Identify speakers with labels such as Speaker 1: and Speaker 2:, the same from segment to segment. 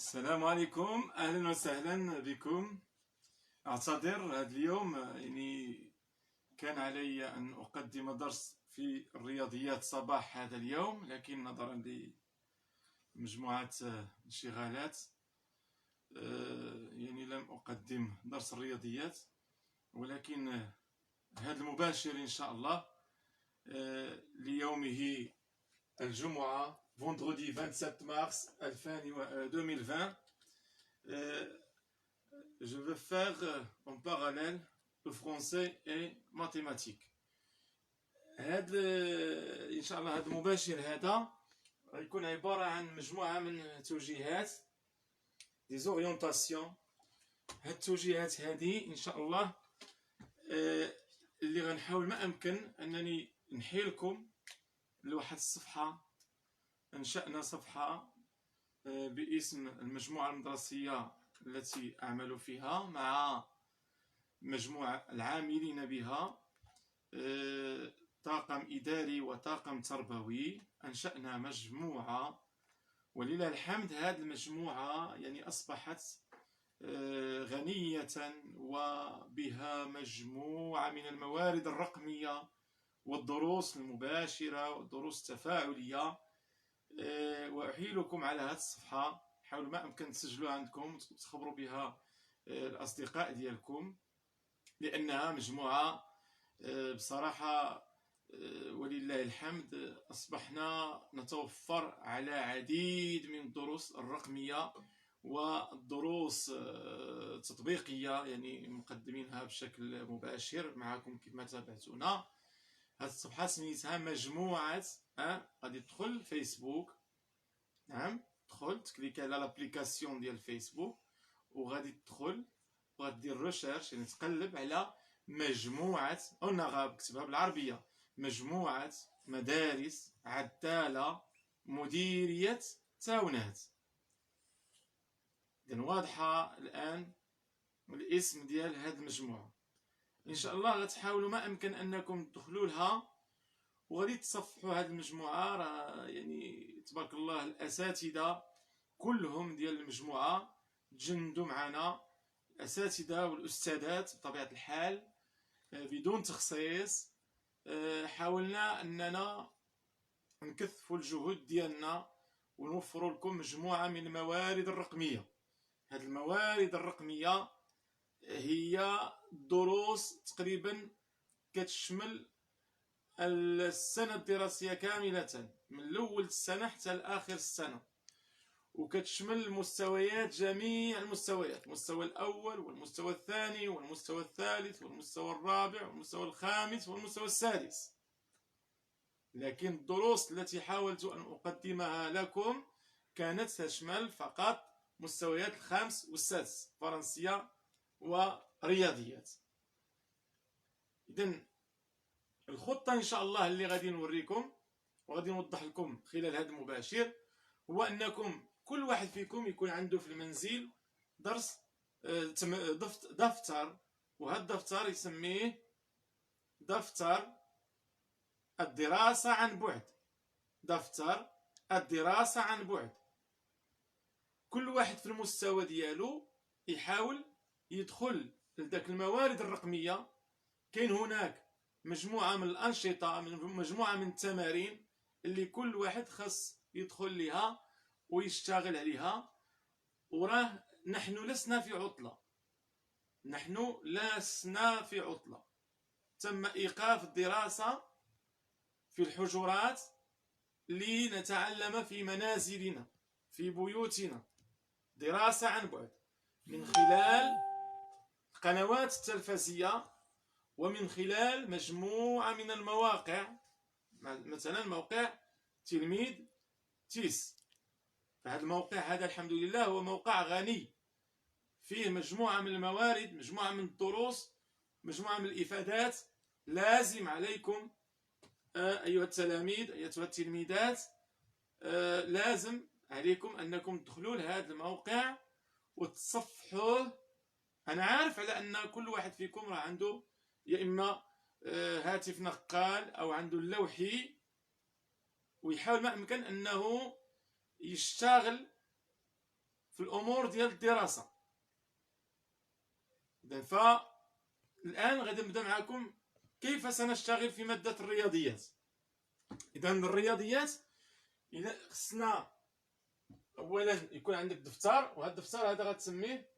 Speaker 1: السلام عليكم، أهلا وسهلا بكم. أعتذر هذا اليوم يعني كان علي أن أقدم درس في الرياضيات صباح هذا اليوم، لكن نظرا لمجموعة انشغالات يعني لم أقدم درس الرياضيات. ولكن هذا المباشر إن شاء الله ليومه الجمعة vendredi 27 mars 2020. Je veux faire en parallèle le français et mathématiques. إن شاء الله هذا المباشر هذا يكون عبارة عن مجموعة من التوجيهات des orientations. هاد التوجيهات هذه إن شاء الله اللي غنحاول ما أمكن أنني نحيلكم لواحد الصفحة. أنشأنا صفحة باسم المجموعة المدرسية التي أعمل فيها مع مجموعة العاملين بها، طاقم إداري وطاقم تربوي. أنشأنا مجموعة ولله الحمد. هذه المجموعة يعني أصبحت غنية وبها مجموعة من الموارد الرقمية والدروس المباشرة والدروس التفاعلية. وأحيلكم على هذه الصفحة، حاولوا ما أمكن تسجلوا عندكم وتخبروا بها الأصدقاء ديالكم، لأنها مجموعة بصراحة ولله الحمد أصبحنا نتوفر على عديد من الدروس الرقمية والدروس التطبيقية، يعني مقدمينها بشكل مباشر معكم كما تابعتونا. هذه الصفحة سميتها مجموعة غادي تدخل فيسبوك. نعم، تدخل تكليك على لابليكاسيون ديال فيسبوك وغادي تدخل وغادي دير ريشيرش، يعني تقلب على مجموعة النغاب، كتبها بالعربية، مجموعة مدارس عدالة مديرية تاونات. إذن واضحة الآن الاسم ديال هذه المجموعة. إن شاء الله غتحاولوا ما أمكن أنكم تدخلوا لها وغادي تصفحوا هذه المجموعة. راه يعني تبارك الله الأساتذة كلهم ديال المجموعة تجندوا معنا، الأساتذة والأستاذات بطبيعة الحال بدون تخصيص. حاولنا أننا نكثفوا الجهود ديالنا ونوفروا لكم مجموعة من الموارد الرقمية. هذه الموارد الرقمية هي دروس تقريبا كتشمل السنة الدراسية كاملة من الأول السنة حتى لآخر السنة، وكتشمل المستويات، جميع المستويات، المستوى الأول والمستوى الثاني والمستوى الثالث والمستوى الرابع والمستوى الخامس والمستوى السادس. لكن الدروس التي حاولت أن أقدمها لكم كانت تشمل فقط مستويات الخامس والسادس، فرنسية ورياضيات. إذن الخطة إن شاء الله اللي غادي نوريكم وغادي نوضح لكم خلال هذا المباشر هو أنكم كل واحد فيكم يكون عنده في المنزل دفتر، وهذا الدفتر يسميه دفتر الدراسة عن بعد. دفتر الدراسة عن بعد. كل واحد في المستوى ديالو يحاول يدخل لذاك الموارد الرقمية. كاين هناك مجموعة من الأنشطة، مجموعة من التمارين اللي كل واحد خاص يدخل لها ويشتغل عليها. وراه نحن لسنا في عطلة، نحن لسنا في عطلة. تم إيقاف الدراسة في الحجرات لنتعلم في منازلنا في بيوتنا، دراسة عن بعد من خلال القنوات التلفزية ومن خلال مجموعة من المواقع، مثلا موقع تلميذ تيس. فهذا الموقع هذا الحمد لله هو موقع غني، فيه مجموعة من الموارد، مجموعة من الدروس، مجموعة من الإفادات. لازم عليكم أيها التلاميذ، أيتها التلميذات، لازم عليكم أنكم تدخلوا لهذا الموقع وتصفحوه. أنا عارف على أن كل واحد فيكم راه عنده يا إما هاتف نقال أو عنده اللوحي، ويحاول ما أمكن أنه يشتغل في الأمور ديال الدراسة. فالآن غادي نبدا معكم كيف سنشتغل في مادة الرياضيات. إذا الرياضيات خصنا أولا يكون عندك دفتر، وهذا الدفتر هذا غتسميه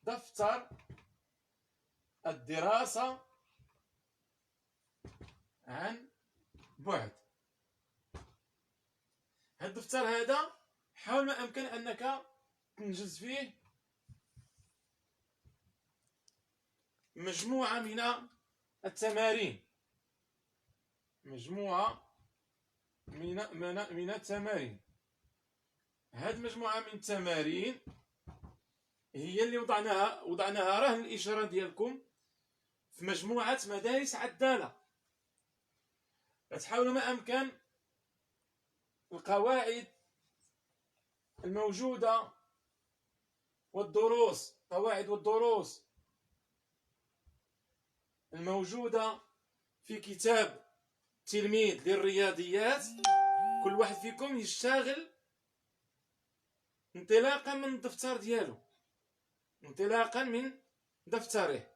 Speaker 1: دفتر الدراسة عن بعد. هذا الدفتر هذا حاول ما أمكن أنك تنجز فيه مجموعة من التمارين، مجموعة من التمارين. هذه المجموعة من التمارين هي اللي وضعناها رهن الإشارة ديالكم في مجموعة مدارس عدالة. تحاولوا ما أمكن القواعد الموجودة والدروس، قواعد والدروس الموجودة في كتاب تلميذ للرياضيات، كل واحد فيكم يشتغل انطلاقا من الدفتر ديالو، انطلاقا من دفتره،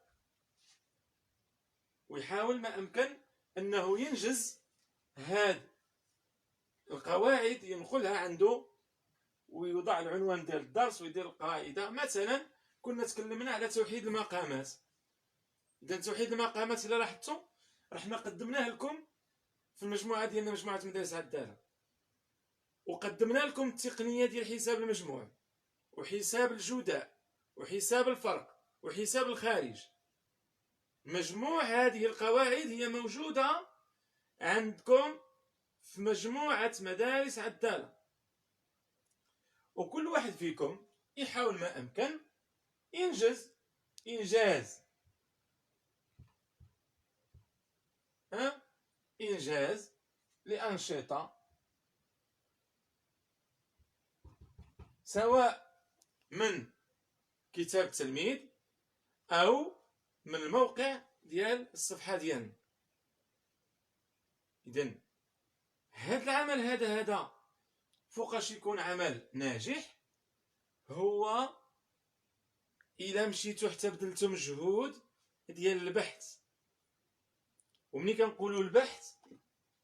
Speaker 1: ويحاول ما أمكن أنه ينجز هذه القواعد، ينقلها عنده ويوضع العنوان ديال الدرس ويدير القاعدة. مثلا كنا تكلمنا على توحيد المقامات. إذا توحيد المقامات إلا لاحظتوا رحنا قدمناه لكم في المجموعة ديالنا، مجموعة مدارس عدالة، وقدمنا لكم التقنية ديال حساب المجموع وحساب الجداء وحساب الفرق وحساب الخارج. مجموع هذه القواعد هي موجودة عندكم في مجموعة مدارس عدالة، وكل واحد فيكم يحاول ما أمكن ينجز إنجاز لأنشطة، سواء من كتاب التلميذ أو من الموقع ديال الصفحة ديالنا. إذن هذا العمل هذا فوقاش يكون عمل ناجح، هو إلا مشيتو حتى بذلتو مجهود ديال البحث. ومني كنقولوا البحث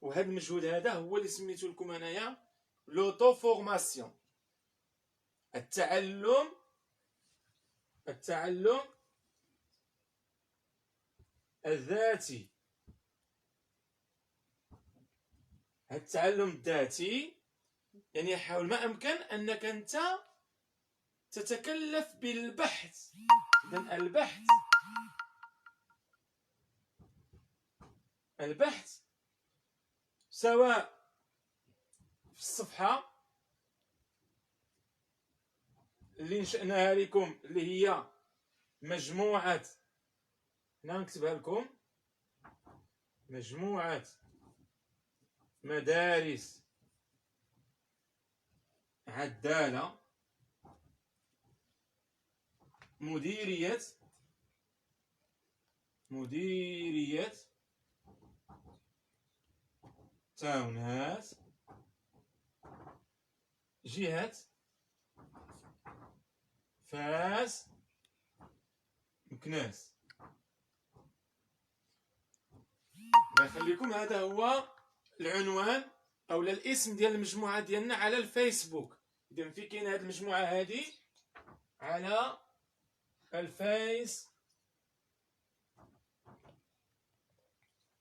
Speaker 1: وهذا المجهود هذا هو اللي سميتو لكم انايا لوطو فورماسيون، التعلم الذاتي. التعلم الذاتي يعني حاول ما أمكن أنك أنت تتكلف بالبحث. إذن البحث سواء في الصفحة اللي نشأناها لكم اللي هي مجموعة، نكتبها لكم، مجموعة مدارس عدالة مديرية تاونات جهة فاس مكناس. نخليكم هذا هو العنوان او الاسم ديال المجموعه ديالنا على الفيسبوك. اذا في كاين هذه المجموعه هذه على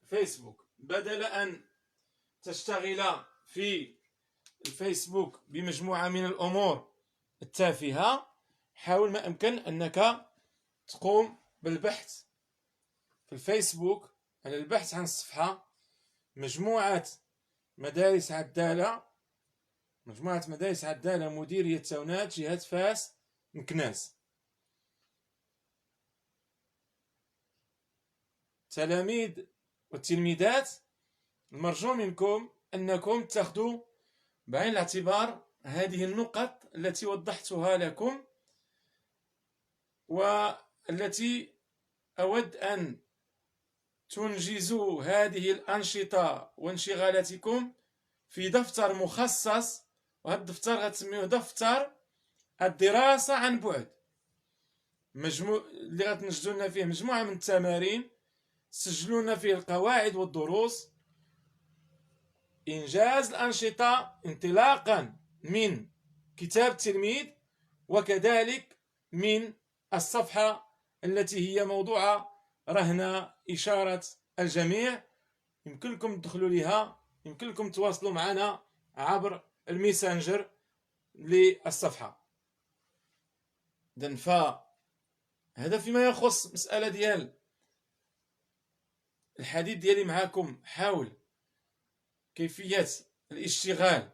Speaker 1: الفيسبوك، بدل ان تشتغل في الفيسبوك بمجموعه من الامور التافهه، حاول ما امكن انك تقوم بالبحث في الفيسبوك على البحث عن الصفحه مجموعه مدارس عدالة مديرية تاونات جهة فاس مكناس. تلاميذ والتلميذات، المرجو منكم أنكم تأخذوا بعين الاعتبار هذه النقط التي وضحتها لكم، والتي أود أن تنجزوا هذه الأنشطة وانشغالاتكم في دفتر مخصص. وهذا الدفتر غتسميوه دفتر
Speaker 2: الدراسة عن بعد، اللي غتنجدوا لنا فيه مجموعة من التمارين، سجلوا لنا فيه القواعد والدروس، إنجاز الأنشطة انطلاقا من كتاب التلميذ، وكذلك من الصفحة التي هي موضوعة رهن إشارة الجميع. يمكن لكم تدخلوا لها، يمكن لكم تواصلوا معنا عبر الميسنجر للصفحة. إذن فهذا فيما يخص مسألة ديال الحديث ديالي معكم حول كيفية الاشتغال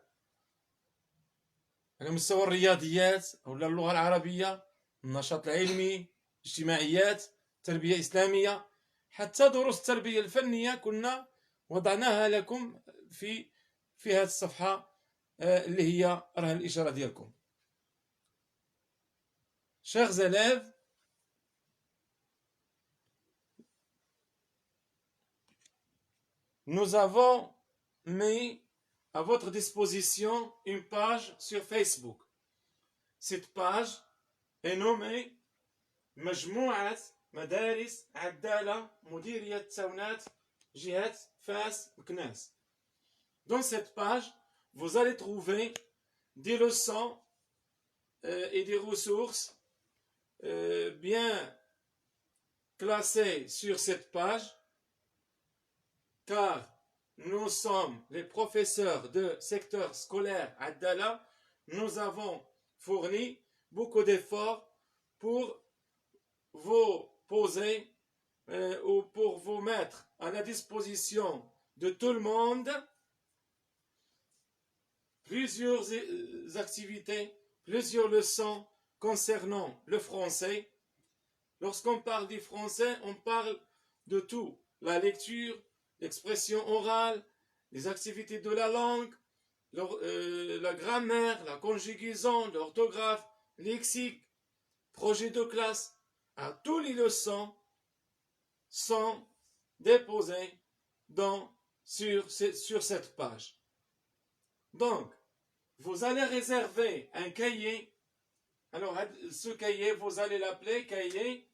Speaker 2: على مستوى الرياضيات أو اللغة العربية، النشاط العلمي، اجتماعيات، تربية إسلامية، حتى دروس التربية الفنية كنا وضعناها لكم في هذه الصفحة اللي هي راه الإشارة ديالكم. Chers élèves, nous avons mis à votre disposition une page sur Facebook. Cette page est nommée مجموعة مدارس عدالة مديرية تاونات جهة فاس مكناس. Dans cette page, vous allez trouver des leçons et des ressources bien classées sur cette page, car nous sommes les professeurs de secteur scolaire Addala. Nous avons fourni beaucoup d'efforts pour vous poser ou pour vous mettre à la disposition de tout le monde plusieurs activités, plusieurs leçons concernant le français. Lorsqu'on parle du français, on parle de tout: la lecture, l'expression orale, les activités de la langue, la grammaire, la conjugaison, l'orthographe, lexique, projet de classe. Tous les leçons sont déposées sur cette page. Donc, vous allez réserver un cahier. Alors, ce cahier, vous allez l'appeler cahier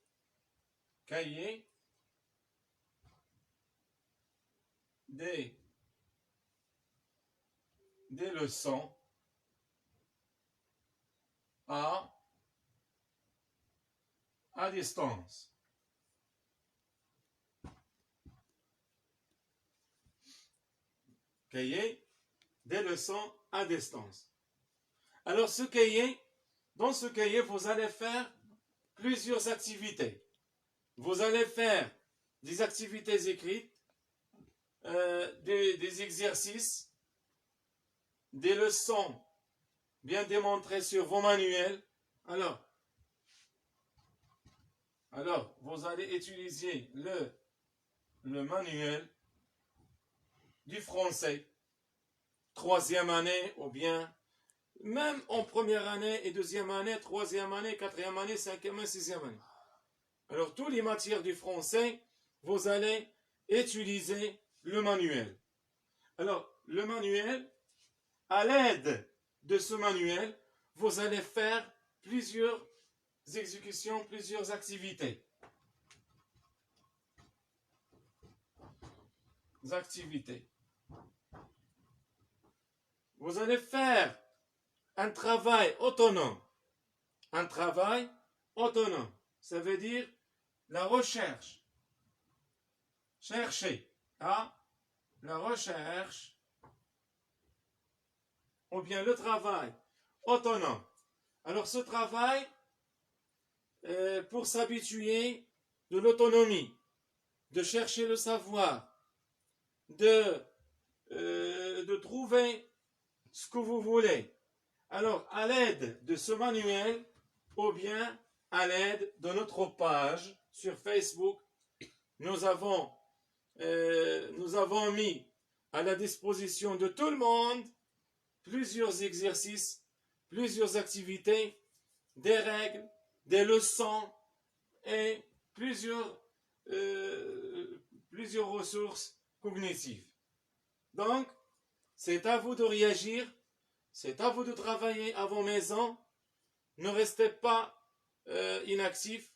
Speaker 2: des leçons à distance. Cahier des leçons à distance. Alors, dans ce cahier, vous allez faire plusieurs activités. Vous allez faire des activités écrites, des exercices, des leçons bien démontrées sur vos manuels. Alors, vous allez utiliser le manuel du français, 3e année, ou bien même en première année et 2e année, 3e année, 4e année, 5e année, 6e année. Alors, toutes les matières du français, vous allez utiliser le manuel. Alors, le manuel, à l'aide de ce manuel, vous allez faire plusieurs exécutions, plusieurs activités. Vous allez faire un travail autonome. Un travail autonome, ça veut dire la recherche. Chercher la recherche, ou bien le travail autonome. Alors, ce travail, pour s'habituer de l'autonomie, de chercher le savoir, de trouver ce que vous voulez. Alors, à l'aide de ce manuel, ou bien à l'aide de notre page sur Facebook, nous avons mis à la disposition de tout le monde plusieurs exercices, plusieurs activités, des règles, des leçons et plusieurs ressources cognitives. Donc, c'est à vous de réagir, c'est à vous de travailler à vos maisons. ne restez pas inactifs.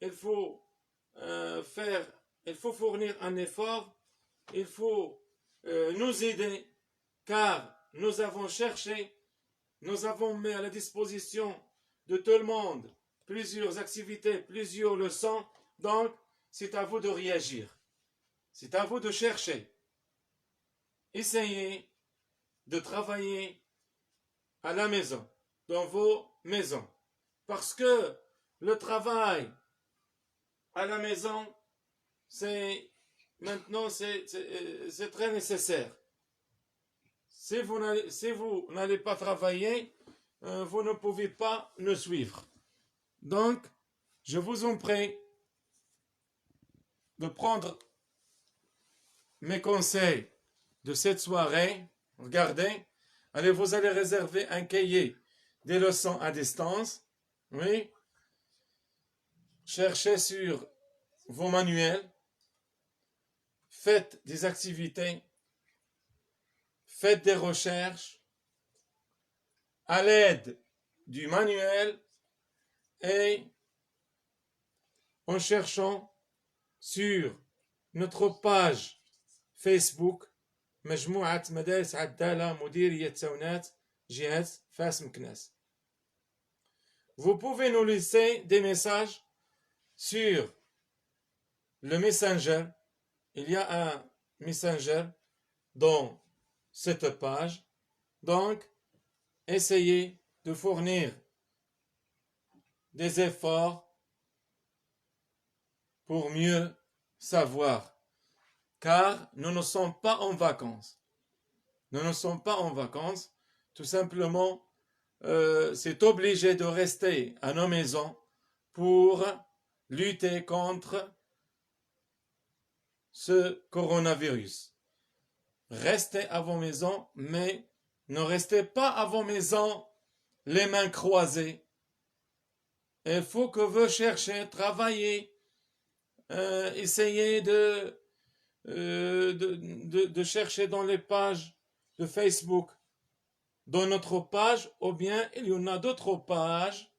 Speaker 2: Il faut fournir un effort. Il faut nous aider, car nous avons cherché, nous avons mis à la disposition de tout le monde plusieurs activités, plusieurs leçons. Donc, c'est à vous de réagir. C'est à vous de chercher. Essayez de travailler à la maison, dans vos maisons. Parce que le travail à la maison, c'est très nécessaire. Si vous n'allez pas travailler, vous ne pouvez pas nous suivre. Donc, je vous en prie de prendre mes conseils de cette soirée. Regardez, allez, vous allez réserver un cahier des leçons à distance. Oui. Cherchez sur vos manuels. Faites des activités. Faites des recherches à l'aide du manuel et en cherchant sur notre page Facebook مجموعة مدارس عدالة مديرية تاونات جهة فاس مكناس. Vous pouvez nous laisser des messages sur le Messenger. Il y a un Messenger dans cette page. Donc, essayez de fournir des efforts pour mieux savoir. Car nous ne sommes pas en vacances. Nous ne sommes pas en vacances. Tout simplement, c'est obligé de rester à nos maisons pour lutter contre ce coronavirus. Restez à vos maisons, mais ne restez pas à vos maisons les mains croisées. Il faut que vous cherchiez, travaillez, essayez de chercher dans les pages de Facebook, dans notre page, ou bien il y en a d'autres pages.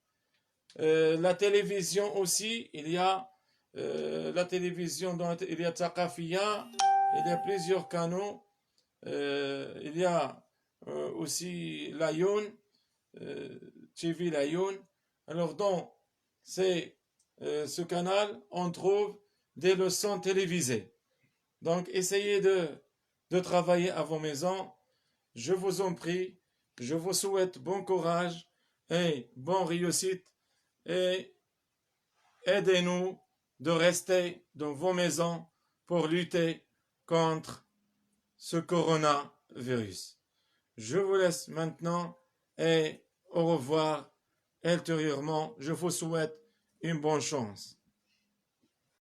Speaker 2: La télévision aussi, il y a la télévision, il y a Thaqafia, il y a plusieurs canaux, il y a aussi l'Ayoun, TV l'Ayoun. Alors dans ce canal, on trouve des leçons télévisées. Donc essayez de travailler à vos maisons. Je vous en prie, je vous souhaite bon courage et bonne réussite et aidez-nous de rester dans vos maisons pour lutter contre ce coronavirus. Je vous laisse maintenant et au revoir ultérieurement. Je vous souhaite une bonne chance.